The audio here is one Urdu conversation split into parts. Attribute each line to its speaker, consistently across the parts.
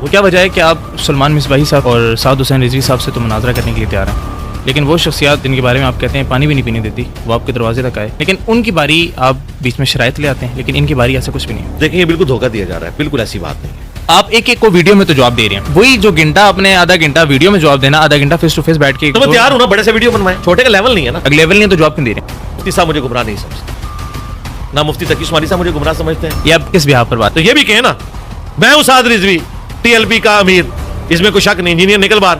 Speaker 1: وہ کیا وجہ ہے کہ آپ سلمان مصباحی صاحب اور سعد حسین رضوی صاحب سے تو مناظرہ کرنے کے لیے تیار ہیں، لیکن وہ شخصیات جن کے بارے میں آپ کہتے ہیں پانی بھی نہیں پینے دیتی، وہ آپ کے دروازے تک آئے، لیکن ان کی باری آپ بیچ میں شرائط لے آتے ہیں، لیکن ان کی باری ایسا کچھ بھی نہیں ہے۔
Speaker 2: دیکھیں یہ بالکل دھوکہ دیا جا رہا ہے، بالکل ایسی بات نہیں ہے۔
Speaker 1: آپ ایک ایک کو ویڈیو میں تو جواب دے رہے ہیں، وہی جو گھنٹہ اپنے آدھا گھنٹہ ویڈیو میں جواب دینا، آدھا گھنٹہ فیس ٹو فیس بیٹھ کے
Speaker 2: تو میں تیار ہوں نا، بڑے سے ویڈیو بنوائیں، چھوٹے کا لیول نہیں ہے نا۔
Speaker 1: اگلے لیول نہیں ہے تو جواب کیوں دے رہے ہیں؟
Speaker 2: مفتی صاحب مجھے گمراہ نہیں سمجھتے، نہ مفتی تقی عثمانی صاحب مجھے گمراہ سمجھتے ہیں۔
Speaker 1: یہ آپ کس بحاف پر بات؟
Speaker 2: تو یہ بھی کہیں نا میں ہوں سعد رضوی ٹی ایل پی کا امیر، اس میں کوئی شک نہیں، انجینئر نکل باہر۔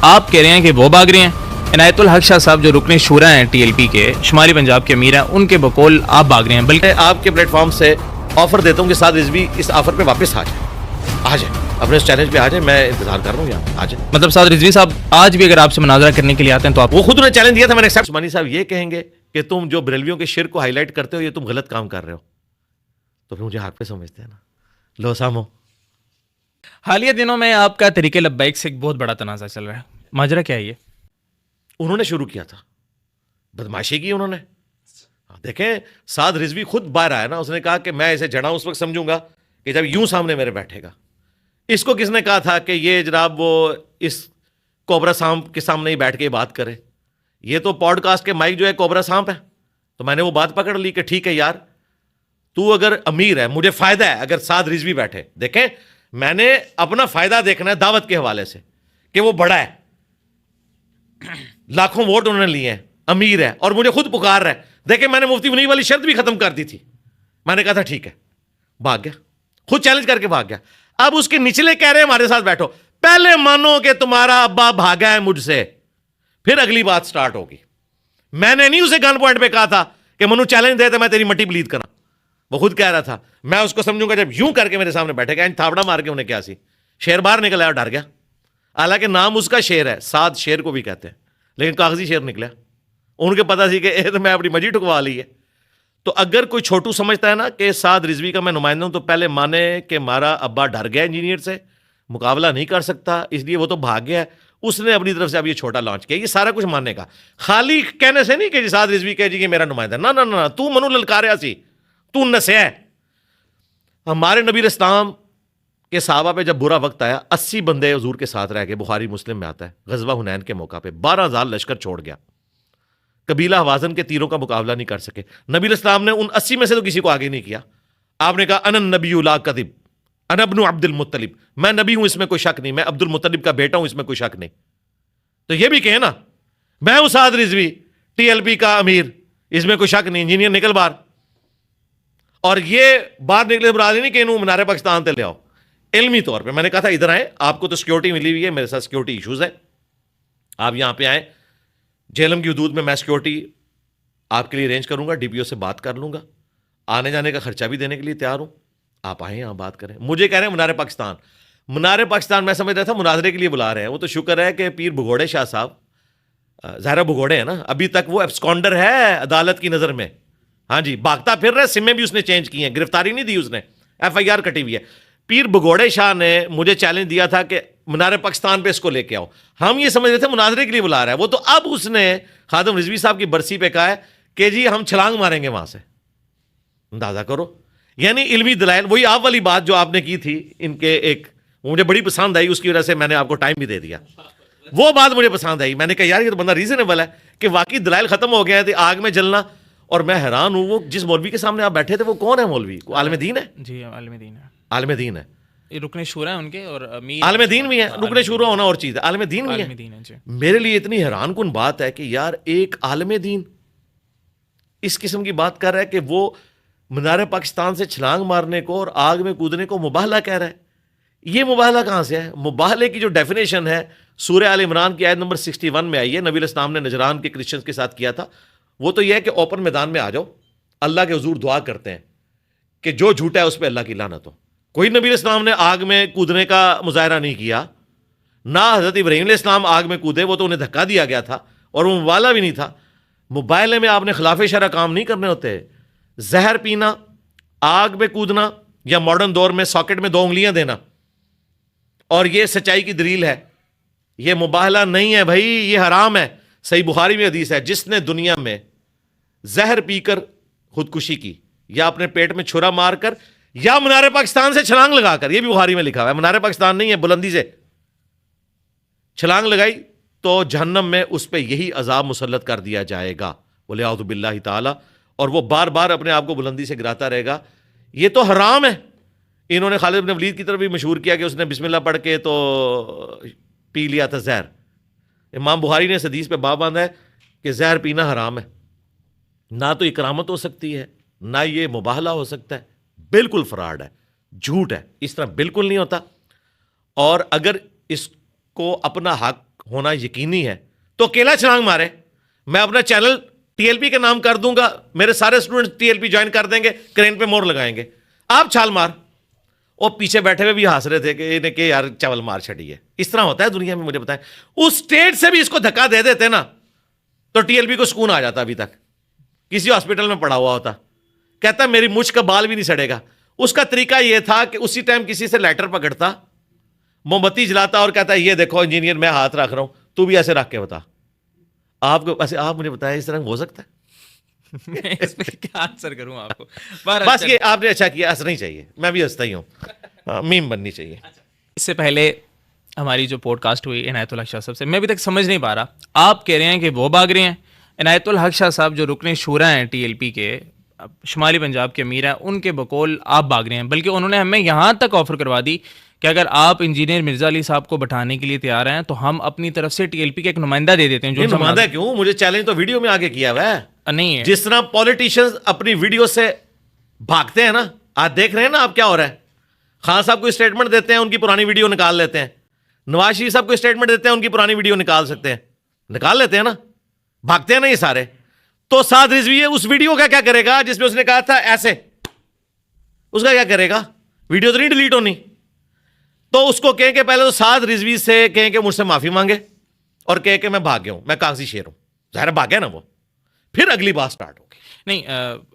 Speaker 1: آپ کہہ رہے ہیں کہ وہ بھاگ رہے ہیں، عنایت الحق شاہ صاحب جو رکن شورا ہیں ٹی ایل پی کے، شمالی پنجاب کے امیر ہیں، ان کے بقول آپ بھاگ رہے ہیں، بلکہ
Speaker 2: میں آپ کے پلیٹ فارم سے آفر دیتا ہوں کہ سعد رضوی اس آفر پہ واپس آ جائے، اپنے اس چیلنج پہ آ جائے، میں انتظار کر رہا ہوں یہاں آ جائے۔
Speaker 1: مطلب سعد رضوی صاحب آج بھی اگر آپ سے مناظرہ کرنے کے لیے آتے ہیں تو آپ
Speaker 2: وہ خود نے چیلنج دیا تھا، میں نے ایکسپٹ۔ عثمانی صاحب یہ کہیں گے کہ تم جو بریلویوں کے شرک کو ہائی لائٹ کرتے ہو یہ تم غلط کام کر رہے ہو، تو پھر مجھے حق پہ سمجھتے ہیں نا، لو سامو۔
Speaker 1: حالیہ دنوں میں آپ کا طریقہ لبیک سے ایک بہت بڑا تنازع چل رہا ہے، ماجرا کیا ہے یہ؟
Speaker 2: انہوں نے شروع کیا تھا، بدماشی کی انہوں نے۔ دیکھیں سعد رضوی خود باہر آیا نا، اس نے کہا کہ میں اسے جڑا اس وقت سمجھوں گا کہ جب یوں سامنے میرے بیٹھے گا۔ اس کو کس نے کہا تھا کہ یہ جناب وہ اس کوبرا سانپ کے سامنے ہی بیٹھ کے بات کرے؟ یہ تو پوڈ کاسٹ کے مائک جو ہے کوبرا سانپ ہے۔ تو میں نے وہ بات پکڑ لی کہ ٹھیک ہے یار، تو اگر امیر ہے، مجھے فائدہ ہے اگر سعد رضوی بیٹھے۔ دیکھیں میں نے اپنا فائدہ دیکھنا ہے دعوت کے حوالے سے کہ وہ بڑا ہے، لاکھوں ووٹ انہوں نے لیے ہیں، امیر ہے اور مجھے خود پکار رہا ہے۔ دیکھیں میں نے مفتی منیب والی شرط بھی ختم کر دی تھی، میں نے کہا تھا ٹھیک ہے، بھاگ گیا، خود چیلنج کر کے بھاگ گیا۔ اب اس کے نچلے کہہ رہے ہیں ہمارے ساتھ بیٹھو، پہلے مانو کہ تمہارا ابا بھاگا ہے مجھ سے، پھر اگلی بات سٹارٹ ہوگی۔ میں نے نہیں اسے گن پوائنٹ پہ کہا تھا کہ منو چیلنج دے تو میں تیری مٹی بلید کرا، وہ خود کہہ رہا تھا میں اس کو سمجھوں گا جب یوں کر کے میرے سامنے بیٹھے گا، تھاپڑا مار کے انہیں کیا سی، شیر باہر نکلا اور ڈر گیا۔ حالانکہ نام اس کا شیر ہے، سعد شیر کو بھی کہتے ہیں، لیکن کاغذی شیر نکلا۔ ان کے پتہ سی کہ اے تو میں اپنی مجی ٹھکوا لی ہے۔ تو اگر کوئی چھوٹو سمجھتا ہے نا کہ سعد رضوی کا میں نمائندہ ہوں، تو پہلے مانے کہ ہمارا ابا ڈر گیا انجینئر سے، مقابلہ نہیں کر سکتا، اس لیے وہ تو بھاگ گیا ہے، اس نے اپنی طرف سے اب یہ چھوٹا لانچ کیا۔ یہ سارا کچھ ماننے کا، خالی کہنے سے نہیں کہ جی سعد رضوی کہے جی کہ میرا نمائندہ، نہ نہ نہ، تو منو للکاریا سی، تو نسیا ہے۔ ہمارے نبی اسلام کے صحابہ پہ جب برا وقت آیا، 80 بندے حضور کے ساتھ رہ گئے، بخاری مسلم میں آتا ہے۔ غزوہ حنین کے موقع پہ 12,000 لشکر چھوڑ گیا، قبیلہ حوازن کے تیروں کا مقابلہ نہیں کر سکے۔ نبی اسلام نے ان 80 میں سے تو کسی کو آگے نہیں کیا۔ آپ نے کہا انا النبی لا کذب، انا ابن عبد المطلب، میں نبی ہوں اس میں کوئی شک نہیں، میں عبد المطلب کا بیٹا ہوں اس میں کوئی شک نہیں۔ تو یہ بھی کہیں نا میں ہوں سعد رضوی ٹی ایل پی کا امیر، اس میں کوئی شک نہیں، انجینئر نکل باہر۔ اور یہ باہر نکلے برادری نہیں کہ انہوں منارے پاکستان تے لے آؤ۔ علمی طور پہ میں نے کہا تھا ادھر آئیں، آپ کو تو سیکیورٹی ملی ہوئی ہے، میرے ساتھ سیکیورٹی ایشوز ہے، آپ یہاں پہ آئیں، جہلم کی حدود میں میں سیکیورٹی آپ کے لیے ارینج کروں گا، ڈی پی او سے بات کر لوں گا، آنے جانے کا خرچہ بھی دینے کے لیے تیار ہوں، آپ آئیں یہاں بات کریں۔ مجھے کہہ رہے ہیں منارے پاکستان، منارے پاکستان میں سمجھ رہا تھا مناظرے کے لیے بلا رہے ہیں۔ وہ تو شکر ہے کہ پیر بھگوڑے شاہ صاحب، ظاہرہ بھگوڑے ہیں نا، ابھی تک وہ ایبسکونڈر ہے عدالت کی نظر میں، ہاں جی، بھاگتا پھر رہے، سمیں بھی اس نے چینج کی ہیں، گرفتاری نہیں دی اس نے، ایف آئی آر کٹی ہوئی ہے۔ پیر بھگوڑے شاہ نے مجھے چیلنج دیا تھا کہ منارے پاکستان پہ اس کو لے کے آؤ، ہم یہ سمجھ رہے تھے مناظرے کے لیے بلا رہا ہے، وہ تو اب اس نے خادم رضوی صاحب کی برسی پہ کہا ہے کہ جی ہم چھلانگ ماریں گے وہاں سے۔ اندازہ کرو، یعنی علمی دلائل، وہی آپ والی بات جو آپ نے کی تھی ان کے، ایک مجھے بڑی پسند آئی، اس کی وجہ سے میں نے آپ کو ٹائم بھی دے دیا، وہ بات مجھے پسند آئی۔ میں نے کہا یار یہ تو بندہ ریزنیبل ہے کہ واقعی دلائل ختم ہو گئے تھے، آگ میں جلنا۔ اور میں حیران ہوں، وہ جس مولوی کے سامنے آپ بیٹھے تھے وہ کون ہے مولوی؟ عالم دین ہے؟
Speaker 1: جی عالم دین ہے،
Speaker 2: عالم دین ہے،
Speaker 1: یہ رکن شورا ہے ان کے، اور امیر
Speaker 2: عالم دین بھی ہے، رکن شورا ہونا اور چیز ہے، عالم دین بھی
Speaker 1: عالم
Speaker 2: ہے۔
Speaker 1: دین ہے جی۔
Speaker 2: میرے لیے اتنی حیران کن بات ہے کہ یار ایک عالم دین اس قسم کی بات کر رہا ہے کہ وہ منارے پاکستان سے چھلانگ مارنے کو اور آگ میں کودنے کو مباہلہ کہہ رہا ہے۔ یہ مباہلہ کہاں سے ہے؟ مباہلے کی جو ڈیفینیشن ہے سورہ آل عمران کی آیت نمبر 61 میں آئی ہے، نبی علیہ السلام نے نجران کے کرسچنز کے ساتھ کیا تھا۔ وہ تو یہ ہے کہ اوپن میدان میں آ جاؤ، اللہ کے حضور دعا کرتے ہیں کہ جو جھوٹا ہے اس پہ اللہ کی لعنت ہو۔ کوئی نبی علیہ السلام نے آگ میں کودنے کا مظاہرہ نہیں کیا، نہ حضرت ابراہیم علیہ السلام آگ میں کودے، وہ تو انہیں دھکا دیا گیا تھا اور وہ مباہلہ بھی نہیں تھا۔ مباہلے میں آپ نے خلاف شرع کام نہیں کرنے ہوتے، زہر پینا، آگ میں کودنا، یا ماڈرن دور میں ساکٹ میں 2 انگلیاں دینا، اور یہ سچائی کی دلیل ہے۔ یہ مباہلہ نہیں ہے بھائی، یہ حرام ہے۔ صحیح بخاری میں حدیث ہے، جس نے دنیا میں زہر پی کر خودکشی کی، یا اپنے پیٹ میں چھرا مار کر، یا منار پاکستان سے چھلانگ لگا کر, یہ بھی بخاری میں لکھا ہوا ہے, منار پاکستان نہیں ہے, بلندی سے چھلانگ لگائی تو جہنم میں اس پہ یہی عذاب مسلط کر دیا جائے گا, بولے اعوذ باللہ تعالی, اور وہ بار بار اپنے آپ کو بلندی سے گراتا رہے گا. یہ تو حرام ہے. انہوں نے خالد بن ولید کی طرف بھی مشہور کیا کہ اس نے بسم اللہ پڑھ کے تو پی لیا تھا زہر. امام بخاری نے اس حدیث پہ باب باندھا ہے کہ زہر پینا حرام ہے. نہ تو یہ کرامت ہو سکتی ہے, نہ یہ مباہلہ ہو سکتا ہے, بالکل فراڈ ہے, جھوٹ ہے, اس طرح بالکل نہیں ہوتا. اور اگر اس کو اپنا حق ہونا یقینی ہے تو اکیلا چھلانگ مارے. میں اپنا چینل ٹی ایل پی کا نام کر دوں گا, میرے سارے student T L P join کر دیں گے, کرین پہ مور لگائیں گے, آپ چھال مار. اور پیچھے بیٹھے ہوئے بھی ہنس رہے تھے کہ انہیں کہ یار چاول مار چھڑی ہے. اس طرح ہوتا ہے دنیا میں, مجھے بتائیں. اس اسٹیٹ سے بھی اس کو دھکا دے دیتے نا تو ٹی ایل پی کو سکون آ جاتا. ابھی تک کسی ہاسپٹل میں پڑا ہوا ہوتا, کہتا میری مجھ کا بال بھی نہیں سڑے گا. اس کا طریقہ یہ تھا کہ اسی ٹائم کسی سے لیٹر پکڑتا, موم بتی جلاتا اور کہتا یہ دیکھو انجینئر میں ہاتھ رکھ رہا ہوں, تو بھی ایسے رکھ کے بتا. آپ کو ایسے, آپ مجھے بتائیں اس طرح ہو سکتا ہے؟
Speaker 1: اس پہ کیا آنسر کروں آپ کو.
Speaker 2: بس یہ آپ نے اچھا کیا, ہنسنا ہی چاہیے, میں بھی ہنستا ہی ہوں, میم بننی چاہیے.
Speaker 1: اس سے پہلے ہماری جو پوڈ کاسٹ ہوئی عنایت الحق شاہ صاحب سے, میں ابھی تک سمجھ نہیں پا رہا, آپ کہہ رہے ہیں کہ وہ بھاگ رہے ہیں. عنایت الحق شاہ صاحب جو رکن شورا ہیں ٹی ایل پی کے, شمالی پنجاب کے امیر ہیں, ان کے بقول آپ بھاگ رہے ہیں. بلکہ انہوں نے ہمیں یہاں تک آفر کروا دی کہ اگر آپ انجینئر مرزا علی صاحب کو بٹھانے کے لیے تیار ہیں تو ہم اپنی طرف سے ٹی ایل پی کا ایک نمائندہ دے دیتے ہیں. جو
Speaker 2: نمائندہ کیوں, مجھے چیلنج تو ویڈیو میں آگے کیا ہوا ہے.
Speaker 1: نہیں ہے
Speaker 2: جس طرح پولیٹیشنز اپنی ویڈیو سے بھاگتے ہیں نا, آج دیکھ رہے ہیں نا آپ کیا ہو رہا ہے. خان صاحب کو اسٹیٹمنٹ دیتے ہیں, ان کی پرانی ویڈیو نکال لیتے ہیں. نواز شریف صاحب کو اسٹیٹمنٹ دیتے ہیں, ان کی پرانی ویڈیو نکال سکتے ہیں, نکال لیتے ہیں نا, بھاگتے ہیں نا یہ سارے. تو سعد رضوی اس ویڈیو کا کیا کرے گا جس میں اس نے کہا تھا ایسے, اس کا کیا کرے گا؟ ویڈیو تو نہیں ڈیلیٹ ہونی. تو اس کو کہیں کہ پہلے تو سعد رضوی سے کہیں کہ مجھ سے معافی مانگے اور کہیں کہ میں بھاگ گیا ہوں, میں کاغذی شیر ہوں. ظاہر بھاگ گیا نا وہ, پھر اگلی بات سٹارٹ ہوگی.
Speaker 1: نہیں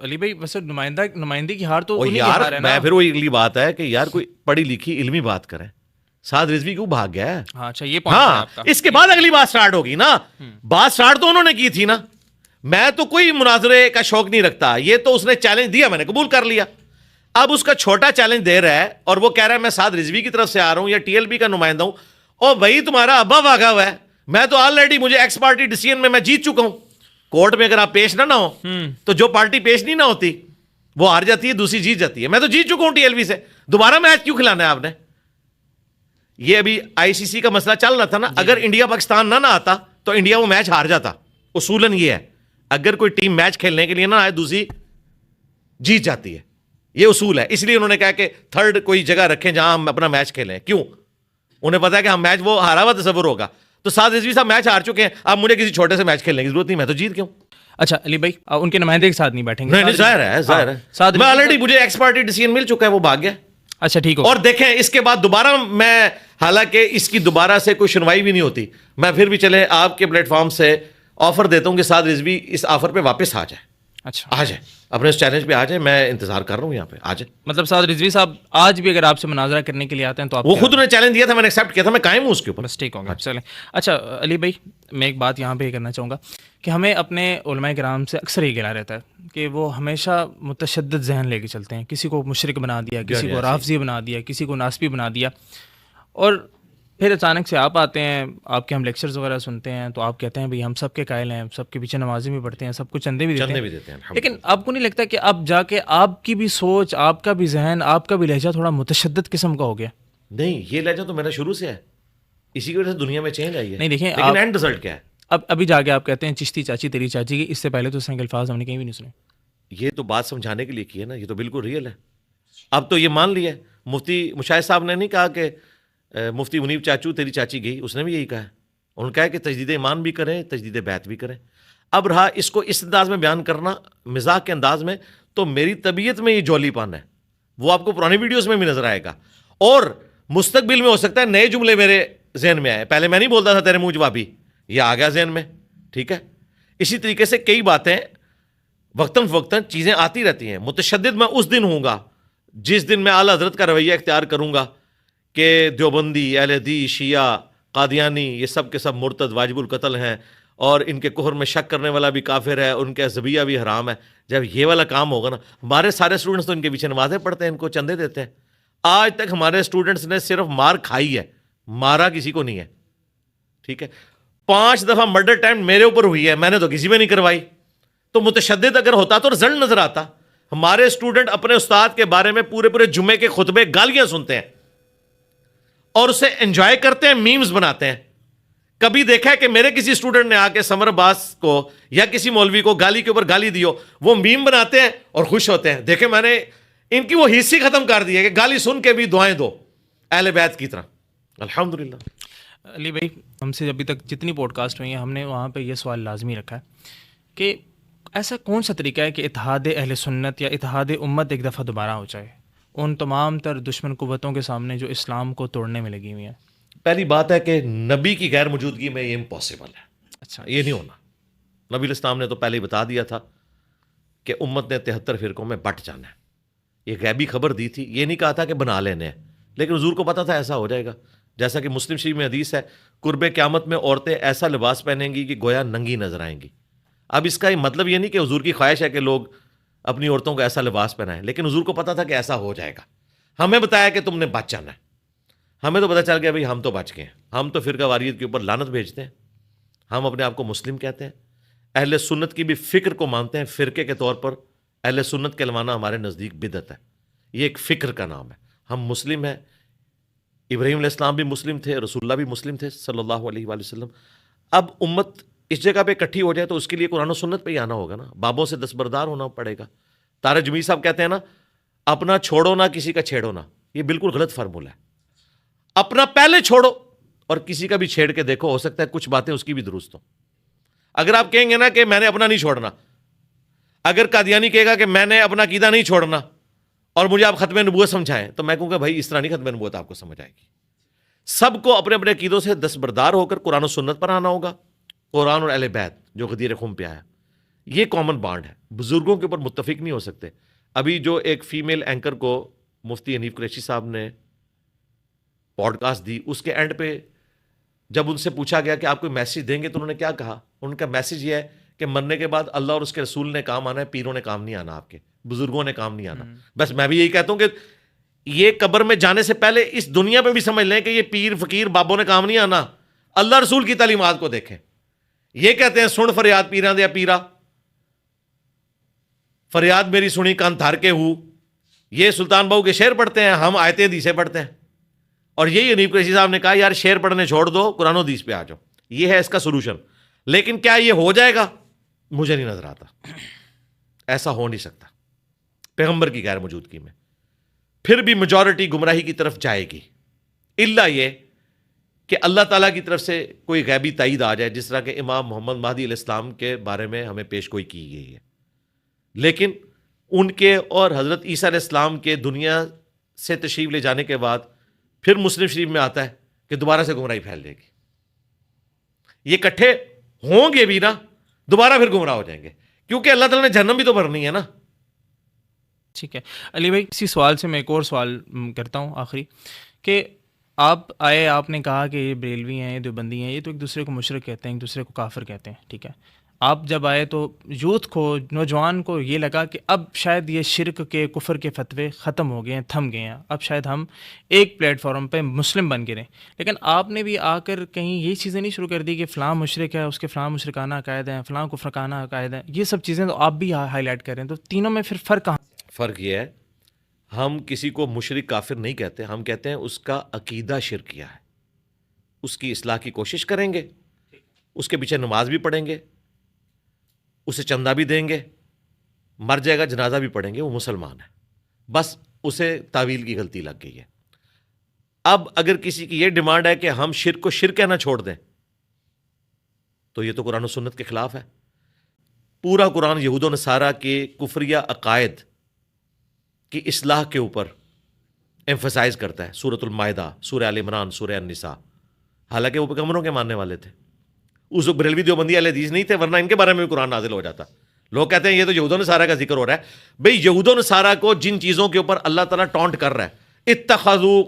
Speaker 1: علی بھائی, ویسے نمائندگی کی ہار تو
Speaker 2: یار میں پھر وہ اگلی بات ہے کہ یار کوئی پڑھی لکھی علمی بات کرے. سعد رضوی کیوں بھاگ گیا ہے؟
Speaker 1: ہاں اچھا, یہ
Speaker 2: ہاں, اس کے بعد اگلی بات سٹارٹ ہوگی نا. بات سٹارٹ تو انہوں نے کی تھی نا. میں تو کوئی مناظرے کا شوق نہیں رکھتا, یہ تو اس نے چیلنج دیا, میں نے قبول کر لیا. اب اس کا چھوٹا چیلنج دے رہا ہے اور وہ کہہ رہا ہے میں سعد رضوی کی طرف سے آ رہا ہوں یا ٹی ایل پی کا نمائندہ ہوں. اور بھائی تمہارا ابا بھاگا ہوا ہے, میں تو آلریڈی مجھے ایکس پارٹی ڈیسیژن میں جیت چکا ہوں. کورٹ میں اگر آپ پیش نہ ہو تو جو پارٹی پیش نہیں نہ ہوتی وہ ہار جاتی ہے, دوسری جیت جاتی ہے. میں تو جیت چکا ہوں ٹی ایل پی سے, دوبارہ میچ کیوں کھلانا ہے آپ نے؟ یہ ابھی آئی سی سی کا مسئلہ چل رہا تھا نا. اگر انڈیا پاکستان نہ آتا تو انڈیا وہ میچ ہار جاتا. اصولاً یہ ہے, اگر کوئی ٹیم میچ کھیلنے کے لیے نہ آئے دوسری جیت جاتی ہے, یہ اصول ہے. اس لیے انہوں نے کہا کہ تھرڈ کوئی جگہ رکھیں جہاں ہم اپنا میچ کھیلیں. کیوں؟ انہیں پتا ہے کہ ہم میچ وہ ہارا ہوا تصور ہوگا. تو سعد رضوی صاحب میچ ہار چکے ہیں, اب مجھے کسی چھوٹے سے میچ کھیلنے کی ضرورت نہیں, میں تو جیت گیا ہوں.
Speaker 1: اچھا علی بھائی, ان کے نمائندے کے ساتھ نہیں بیٹھیں گے؟
Speaker 2: نہیں, ظاہر ہے, میں آلریڈی مجھے ایکس پارٹی ڈیسیژن مل چکا ہے, وہ بھاگ گیا.
Speaker 1: اچھا ٹھیک ہو.
Speaker 2: اور دیکھیں اس کے بعد دوبارہ میں, حالانکہ اس کی دوبارہ سے کوئی سنوائی بھی نہیں ہوتی, میں پھر بھی چلے آپ کے پلیٹ فارم سے آفر دیتا ہوں کہ سعد رضوی اس آفر پہ واپس آ جائے.
Speaker 1: اچھا
Speaker 2: آ جائے, اپنے اس چیلنج پہ آ جائے, میں انتظار کر رہا ہوں یہاں پہ, آ جائے.
Speaker 1: مطلب سعد رضوی صاحب آج بھی اگر آپ سے مناظرہ کرنے کے لیے آتے ہیں تو آپ
Speaker 2: وہ خود نے چیلنج دیا تھا, میں نے ایکسیپٹ کیا تھا, میں قائم ہوں اس کے اوپر.
Speaker 1: بس ٹھیک ہوگا, چلیں. اچھا علی بھائی, میں ایک بات یہاں پہ یہ کرنا چاہوں گا کہ ہمیں اپنے علماء کرام سے اکثر یہ گلا رہتا ہے کہ وہ ہمیشہ متشدد ذہن لے کے چلتے ہیں. کسی کو مشرک بنا دیا, کسی کو رافضی بنا دیا, کسی کو ناسبی بنا دیا, اور پھر اچانک سے آپ آتے ہیں, آپ کے ہم لیکچرز وغیرہ سنتے ہیں تو آپ کہتے ہیں بھائی ہم سب کے قائل ہیں, سب کے پیچھے نمازیں بھی پڑھتے ہیں, سب کو چندے بھی دیتے ہیں. لیکن آپ کو نہیں لگتا کہ اب جا کے آپ کی بھی سوچ, آپ کا بھی ذہن, آپ کا بھی لہجہ تھوڑا متشدد قسم کا ہو گیا؟
Speaker 2: نہیں, یہ لہجہ تو میرا شروع سے ہے, اسی کی وجہ سے دنیا میں چینج آئی ہے.
Speaker 1: نہیں دیکھیں,
Speaker 2: لیکن اینڈ رزلٹ کیا ہے؟
Speaker 1: ابھی جا کے آپ کہتے ہیں چشتی چاچی تیری چاچی کی, اس سے پہلے تو اس کے الفاظ ہم نے کہیں بھی نہیں سنے.
Speaker 2: یہ تو بات سمجھانے کے لیے کی ہے نا, یہ تو بالکل ریئل ہے. اب تو یہ مان لیا, مفتی مشاہد صاحب نے نہیں کہا کہ مفتی منیب چاچو تیری چاچی گئی, اس نے بھی یہی کہا ہے. انہوں نے کہا کہ تجدید ایمان بھی کریں, تجدید بیعت بھی کریں. اب رہا اس کو اس انداز میں بیان کرنا, مزاح کے انداز میں, تو میری طبیعت میں یہ جولی پن ہے, وہ آپ کو پرانی ویڈیوز میں بھی نظر آئے گا. اور مستقبل میں ہو سکتا ہے نئے جملے میرے ذہن میں آئے. پہلے میں نہیں بولتا تھا تیرے منہ جوابی, یہ آ گیا ذہن میں, ٹھیک ہے. اسی طریقے سے کئی باتیں وقتاً فوقتاً چیزیں آتی رہتی ہیں. متشدد میں اس دن ہوں گا جس دن میں اعلیٰ حضرت کا رویہ اختیار کروں گا کہ دیوبندی, اہل حدیث, شیعہ, قادیانی, یہ سب کے سب مرتد, واجب القتل ہیں, اور ان کے کفر میں شک کرنے والا بھی کافر ہے، ان کے ذبیحہ بھی حرام ہے. جب یہ والا کام ہوگا نا، ہمارے سارے اسٹوڈنٹس تو ان کے پیچھے نمازیں پڑھتے ہیں، ان کو چندے دیتے ہیں. آج تک ہمارے اسٹوڈنٹس نے صرف مار کھائی ہے، مارا کسی کو نہیں ہے. ٹھیک ہے، 5 دفعہ مرڈر اٹیمپٹ میرے اوپر ہوئی ہے، میں نے تو کسی میں نہیں کروائی. تو متشدد اگر ہوتا تو رزلٹ نظر آتا. ہمارے اسٹوڈنٹ اپنے استاد کے بارے میں پورے جمعے کے خطبے گالیاں سنتے ہیں اور اسے انجوائے کرتے ہیں، میمز بناتے ہیں. کبھی دیکھا ہے کہ میرے کسی اسٹوڈنٹ نے آ کے سمر عباس کو یا کسی مولوی کو گالی کے اوپر گالی دیو، وہ میم بناتے ہیں اور خوش ہوتے ہیں؟ دیکھیں میں نے ان کی وہ حصی ختم کر دی ہے کہ گالی سن کے بھی دعائیں دو اہل بیت کی طرح. الحمدللہ.
Speaker 1: علی بھائی، ہم سے ابھی تک جتنی پوڈ کاسٹ ہوئی ہیں، ہم نے وہاں پہ یہ سوال لازمی رکھا ہے کہ ایسا کون سا طریقہ ہے کہ اتحاد اہل سنت یا اتحاد امت ایک دفعہ دوبارہ ہو جائے ان تمام تر دشمن قوتوں کے سامنے جو اسلام کو توڑنے میں لگی ہوئی ہیں؟
Speaker 2: پہلی بات ہے کہ نبی کی غیر موجودگی میں یہ امپاسبل ہے.
Speaker 1: اچھا،
Speaker 2: یہ نہیں ہونا. نبی الاسلام نے تو پہلے ہی بتا دیا تھا کہ امت نے 73 فرقوں میں بٹ جانا ہے. یہ غیبی خبر دی تھی، یہ نہیں کہا تھا کہ بنا لینے ہیں، لیکن حضور کو پتا تھا ایسا ہو جائے گا. جیسا کہ مسلم شریف میں حدیث ہے، قرب قیامت میں عورتیں ایسا لباس پہنیں گی کہ گویا ننگی نظر آئیں گی. اب اس کا یہ مطلب یہ نہیں کہ حضور کی خواہش ہے کہ لوگ اپنی عورتوں کو ایسا لباس پہنائیں، لیکن حضور کو پتا تھا کہ ایسا ہو جائے گا. ہمیں بتایا کہ تم نے بچ جانا ہے. ہمیں تو پتا چل گیا بھائی ہم تو بچ گئے ہیں. ہم تو فرقہ واریت کے اوپر لعنت بھیجتے ہیں. ہم اپنے آپ کو مسلم کہتے ہیں، اہل سنت کی بھی فکر کو مانتے ہیں. فرقے کے طور پر اہل سنت کہلوانا ہمارے نزدیک بدعت ہے. یہ ایک فکر کا نام ہے. ہم مسلم ہیں. ابراہیم علیہ السلام بھی مسلم تھے، رسول اللہ بھی مسلم تھے صلی اللہ علیہ وآلہ وسلم. اب امت اس جگہ پہ اکٹھی ہو جائے تو اس کے لیے قرآن و سنت پہ ہی آنا ہوگا نا. بابوں سے دستبردار ہونا پڑے گا. طارق جمیل صاحب کہتے ہیں نا، اپنا چھوڑو نہ کسی کا چھیڑو نہ. یہ بالکل غلط فارمولہ ہے. اپنا پہلے چھوڑو اور کسی کا بھی چھیڑ کے دیکھو، ہو سکتا ہے کچھ باتیں اس کی بھی درست ہوں. اگر آپ کہیں گے نا کہ میں نے اپنا نہیں چھوڑنا، اگر قادیانی کہے گا کہ میں نے اپنا عقیدہ نہیں چھوڑنا اور مجھے آپ ختم نبوت سمجھائیں، تو میں کہوں گا بھائی اس طرح نہیں ختم نبوت آپ کو سمجھ آئے گی. سب کو اپنے اپنے عقیدوں سے دستبردار ہو کر قرآن و سنت پر آنا ہوگا. قرآن اور اہل بیت جو غدیر خم پہ آیا، یہ کامن بانڈ ہے. بزرگوں کے اوپر متفق نہیں ہو سکتے. ابھی جو ایک فیمیل اینکر کو مفتی حنیف قریشی صاحب نے پوڈ کاسٹ دی، اس کے اینڈ پہ جب ان سے پوچھا گیا کہ آپ کوئی میسج دیں گے تو انہوں نے کیا کہا؟ ان کا میسج یہ ہے کہ مرنے کے بعد اللہ اور اس کے رسول نے کام آنا ہے، پیروں نے کام نہیں آنا، آپ کے بزرگوں نے کام نہیں آنا. بس میں بھی یہی کہتا ہوں کہ یہ قبر میں جانے سے پہلے اس دنیا پہ بھی سمجھ لیں کہ یہ پیر فقیر بابوں نے کام نہیں آنا. اللہ رسول کی تعلیمات کو دیکھیں. یہ کہتے ہیں سن فریاد پیران دیا پیرا، فریاد میری سنی کان تھار کے ہوں. یہ سلطان بہو کے شعر پڑھتے ہیں، ہم آیتیں حدیثیں پڑھتے ہیں. اور یہی حنیف قریشی صاحب نے کہا یار شعر پڑھنے چھوڑ دو، قرآن و حدیث پہ آ جاؤ. یہ ہے اس کا سولوشن. لیکن کیا یہ ہو جائے گا؟ مجھے نہیں نظر آتا. ایسا ہو نہیں سکتا پیغمبر کی غیر موجودگی میں. پھر بھی میجورٹی گمراہی کی طرف جائے گی، الا یہ کہ اللہ تعالیٰ کی طرف سے کوئی غیبی تائید آ جائے، جس طرح کہ امام محمد مہدی علیہ السلام کے بارے میں ہمیں پیش گوئی کی گئی ہے. لیکن ان کے اور حضرت عیسیٰ علیہ السلام کے دنیا سے تشریف لے جانے کے بعد پھر مسلم شریف میں آتا ہے کہ دوبارہ سے گمراہی پھیل جائے گی. یہ کٹھے ہوں گے بھی نا، دوبارہ پھر گمراہ ہو جائیں گے، کیونکہ اللہ تعالیٰ نے جہنم بھی تو بھرنی ہے نا.
Speaker 1: ٹھیک ہے علی بھائی، اسی سوال سے میں ایک اور سوال کرتا ہوں آخری، کہ آپ آئے، آپ نے کہا کہ یہ بریلوی ہیں، یہ دیوبندی ہیں، یہ تو ایک دوسرے کو مشرک کہتے ہیں، ایک دوسرے کو کافر کہتے ہیں. ٹھیک ہے، آپ جب آئے تو یوتھ کو، نوجوان کو یہ لگا کہ اب شاید یہ شرک کے کفر کے فتوے ختم ہو گئے ہیں، تھم گئے ہیں، اب شاید ہم ایک پلیٹ فارم پہ مسلم بن گئے. لیکن آپ نے بھی آ کر کہیں یہ چیزیں نہیں شروع کر دی کہ فلاں مشرک ہے، اس کے فلاں مشرکانہ عقائد ہیں، فلاں کفرکانہ عقائد ہیں. یہ سب چیزیں تو آپ بھی ہائی لائٹ کر رہے ہیں، تو تینوں میں پھر فرق کہاں؟
Speaker 2: فرق یہ ہے، ہم کسی کو مشرک کافر نہیں کہتے، ہم کہتے ہیں اس کا عقیدہ شرکیہ ہے. اس کی اصلاح کی کوشش کریں گے، اس کے پیچھے نماز بھی پڑھیں گے، اسے چندہ بھی دیں گے، مر جائے گا جنازہ بھی پڑھیں گے، وہ مسلمان ہے. بس اسے تعویل کی غلطی لگ گئی ہے. اب اگر کسی کی یہ ڈیمانڈ ہے کہ ہم شرک کو شرک کہنا چھوڑ دیں، تو یہ تو قرآن و سنت کے خلاف ہے. پورا قرآن یہود و نصارہ کے کفریہ عقائد کی اصلاح کے اوپر ایمفسائز کرتا ہے. سورۃ المائدہ، سورہ آل عمران، سورہ النساء. حالانکہ وہ پیغمبروں کے ماننے والے تھے. اس وقت بریلوی دیوبندی اہل حدیث نہیں تھے، ورنہ ان کے بارے میں بھی قرآن نازل ہو جاتا. لوگ کہتے ہیں یہ تو یہود و نصارہ کا ذکر ہو رہا ہے. بھئی یہود و نصارہ کو جن چیزوں کے اوپر اللہ تعالیٰ ٹونٹ کر رہا ہے، اتخذوا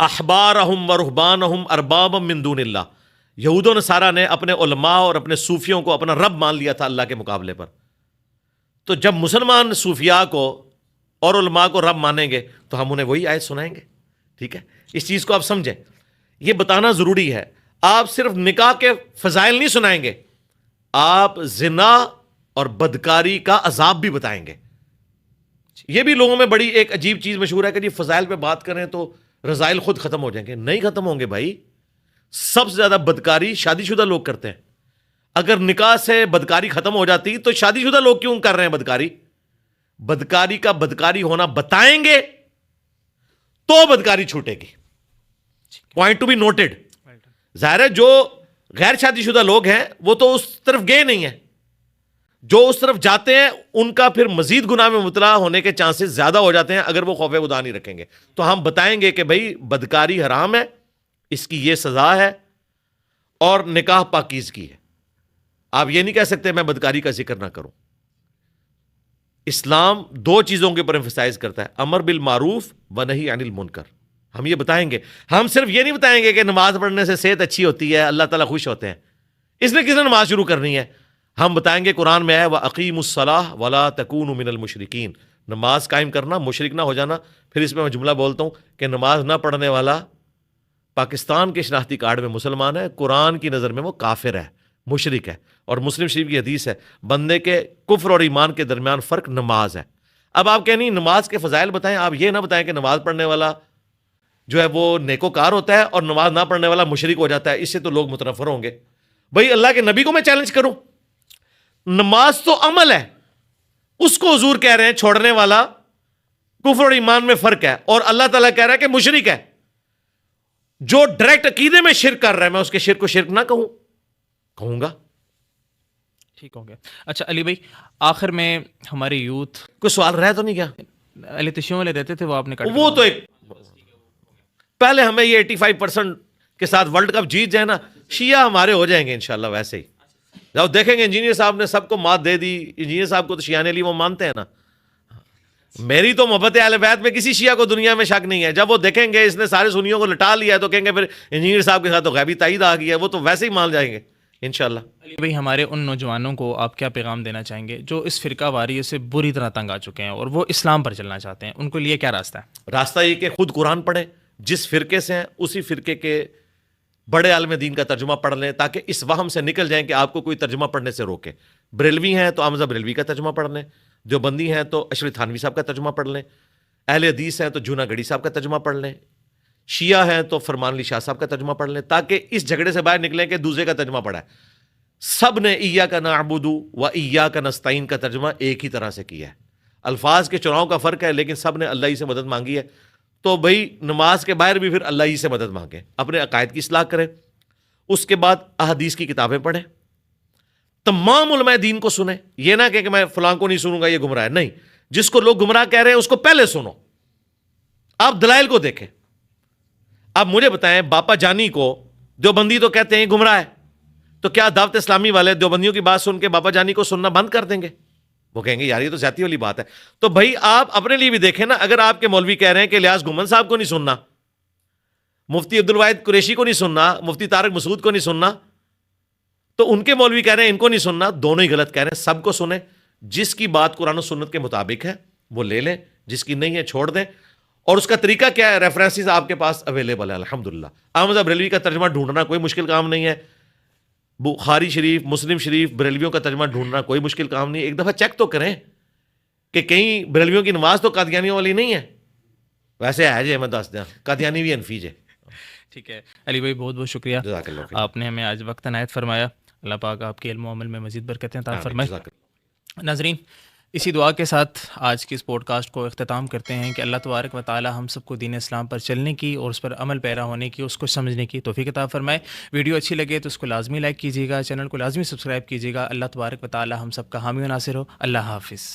Speaker 2: احبارہم و رہبانہم اربابا من دون اللہ، یہود و نصارہ نے اپنے علماء اور اپنے صوفیوں کو اپنا رب مان لیا تھا اللہ کے مقابلے پر. تو جب مسلمان صوفیاء کو اور علماء کو رب مانیں گے تو ہم انہیں وہی آیت سنائیں گے. ٹھیک ہے, اس چیز کو آپ سمجھیں, یہ بتانا ضروری ہے. آپ صرف نکاح کے فضائل نہیں سنائیں گے, آپ زنا اور بدکاری کا عذاب بھی بتائیں گے. یہ بھی لوگوں میں بڑی ایک عجیب چیز مشہور ہے کہ جی فضائل پہ بات کریں تو رذائل خود ختم ہو جائیں گے. نہیں ختم ہوں گے بھائی. سب سے زیادہ بدکاری شادی شدہ لوگ کرتے ہیں. اگر نکاح سے بدکاری ختم ہو جاتی تو شادی شدہ لوگ کیوں کر رہے ہیں بدکاری؟ بدکاری کا بدکاری ہونا بتائیں گے تو بدکاری چھوٹے گی. Point to be noted. ظاہر ہے جو غیر شادی شدہ لوگ ہیں وہ تو اس طرف گئے نہیں ہیں, جو اس طرف جاتے ہیں ان کا پھر مزید گناہ میں مبتلا ہونے کے چانسز زیادہ ہو جاتے ہیں اگر وہ خوف خدا نہیں رکھیں گے. تو ہم بتائیں گے کہ بھائی بدکاری حرام ہے, اس کی یہ سزا ہے, اور نکاح پاکیزگی ہے. آپ یہ نہیں کہہ سکتے میں بدکاری کا ذکر نہ کروں. اسلام دو چیزوں کے اوپر ایمفسائز کرتا ہے, امر بالمعروف و نہی عن المنکر. ہم یہ بتائیں گے. ہم صرف یہ نہیں بتائیں گے کہ نماز پڑھنے سے صحت اچھی ہوتی ہے, اللہ تعالیٰ خوش ہوتے ہیں, اس نے کس نے نماز شروع کرنی ہے. ہم بتائیں گے قرآن میں ہے وَأَقِيمُوا الصَّلَاةَ وَلَا تَكُونُوا مِنَ الْمُشْرِكِينَ. نماز قائم کرنا, مشرک نہ ہو جانا. پھر اس میں جملہ بولتا ہوں کہ نماز نہ پڑھنے والا پاکستان کے شناختی کارڈ میں مسلمان ہے, قرآن کی نظر میں وہ کافر ہے, مشرک ہے. اور مسلم شریف کی حدیث ہے بندے کے کفر اور ایمان کے درمیان فرق نماز ہے. اب آپ کہیں نہیں نماز کے فضائل بتائیں, آپ یہ نہ بتائیں کہ نماز پڑھنے والا جو ہے وہ نیکوکار ہوتا ہے اور نماز نہ پڑھنے والا مشرک ہو جاتا ہے. اس سے تو لوگ متنفر ہوں گے. بھائی اللہ کے نبی کو میں چیلنج کروں, نماز تو عمل ہے, اس کو حضور کہہ رہے ہیں چھوڑنے والا کفر اور ایمان میں فرق ہے, اور اللہ تعالیٰ کہہ رہا ہے کہ مشرک ہے. جو ڈائریکٹ عقیدے میں شرک کر رہا ہے میں اس کے شرک کو شرک نہ کہوں گا.
Speaker 1: ٹھیک ہو گیا. اچھا علی بھائی, آخر میں ہماری یوتھ,
Speaker 2: کوئی سوال رہ تو نہیں کیا؟
Speaker 1: علی تشیوں والے رہتے تھے وہ آپ نے کٹ,
Speaker 2: وہ تو ایک پہلے ہمیں یہ 85% کے ساتھ ورلڈ کپ جیت جائے نا, شیعہ ہمارے ہو جائیں گے انشاءاللہ. ویسے ہی جب دیکھیں گے انجینئر صاحب نے سب کو مات دے دی, انجینئر صاحب کو تو شیعہ علی وہ مانتے ہیں نا. میری تو محبت اہل بیت میں کسی شیعہ کو دنیا میں شک نہیں ہے. جب وہ دیکھیں گے اس نے سارے سنیوں کو لٹا لیا ہے تو کہیں گے پھر انجینئر صاحب کے ساتھ تو غیبی تائید آ گئی ہے, وہ تو ویسے ہی مان جائیں گے انشاءاللہ.
Speaker 1: علی بھائی ہمارے ان نوجوانوں کو آپ کیا پیغام دینا چاہیں گے جو اس فرقہ واریت سے بری طرح تنگ آ چکے ہیں اور وہ اسلام پر چلنا چاہتے ہیں, ان کے لیے کیا راستہ ہے؟
Speaker 2: راستہ یہ کہ خود قرآن پڑھیں, جس فرقے سے ہیں اسی فرقے کے بڑے عالم دین کا ترجمہ پڑھ لیں تاکہ اس وہم سے نکل جائیں کہ آپ کو کوئی ترجمہ پڑھنے سے روکے. بریلوی ہیں تو حمزہ بریلوی کا ترجمہ پڑھ لیں, دیوبندی ہیں تو اشرف تھانوی صاحب کا ترجمہ پڑھ لیں, اہل حدیث ہیں تو جونا گڑھی صاحب کا ترجمہ پڑھ لیں, شیعہ ہیں تو فرمان علی شاہ صاحب کا ترجمہ پڑھ لیں, تاکہ اس جھگڑے سے باہر نکلیں کہ دوسرے کا ترجمہ پڑھا ہے. سب نے ایاک نعبد و ایاک نستعین کا ترجمہ ایک ہی طرح سے کیا ہے. الفاظ کے چناؤ کا فرق ہے لیکن سب نے اللہ ہی سے مدد مانگی ہے. تو بھائی نماز کے باہر بھی پھر اللہ ہی سے مدد مانگیں, اپنے عقائد کی اصلاح کریں. اس کے بعد احادیث کی کتابیں پڑھیں, تمام علماء دین کو سنیں. یہ نہ کہ میں فلاں کو نہیں سنوں گا یہ گمراہ ہے, نہیں, جس کو لوگ گمراہ کہہ رہے ہیں اس کو پہلے سنو, آپ دلائل کو دیکھیں. آپ مجھے بتائیں باپا جانی کو دیوبندی تو کہتے ہیں گمراہ ہے, تو کیا دعوت اسلامی والے دیوبندیوں کی بات سن کے باپا جانی کو سننا بند کر دیں گے؟ وہ کہیں گے یار یہ تو زیادتی والی بات ہے. تو بھائی آپ اپنے لیے بھی دیکھیں نا, اگر آپ کے مولوی کہہ رہے ہیں کہ الیاس گھمن صاحب کو نہیں سننا, مفتی عبدالواحد قریشی کو نہیں سننا, مفتی طارق مسعود کو نہیں سننا, تو ان کے مولوی کہہ رہے ہیں ان کو نہیں سننا, دونوں ہی غلط کہہ رہے ہیں. سب کو سنیں, جس کی بات قرآن و سنت کے مطابق ہے وہ لے لیں, جس کی نہیں ہے چھوڑ دیں. اور اس کا طریقہ کیا ہے؟ ریفرنسز آپ کے پاس اویلیبل ہے الحمدللہ. احمد بریلوی کا ترجمہ ڈھونڈنا کوئی مشکل کام نہیں ہے, بخاری شریف, مسلم شریف, بریلویوں کا ترجمہ ڈھونڈنا کوئی مشکل کام نہیں. ایک دفعہ چیک تو کریں کہ کہیں بریلویوں کی نماز تو قادیانیوں والی نہیں ہے. ویسے ہے جی, میں دس دیں قادیانی بھی انفی جے.
Speaker 1: ٹھیک ہے علی بھائی, بہت بہت شکریہ, آپ نے ہمیں آج وقت عنایت فرمایا. اللہ پاک آپ کے علم و عمل میں مزید برکتیں عطا فرمائے. ناظرین, اسی دعا کے ساتھ آج کی اس پوڈ کاسٹ کو اختتام کرتے ہیں کہ اللہ تبارک و تعالی ہم سب کو دین اسلام پر چلنے کی اور اس پر عمل پیرا ہونے کی, اس کو سمجھنے کی توفیق عطا فرمائے. ویڈیو اچھی لگے تو اس کو لازمی لائک کیجیے گا, چینل کو لازمی سبسکرائب کیجیے گا. اللہ تبارک و تعالی ہم سب کا حامی و ناصر ہو. اللہ حافظ.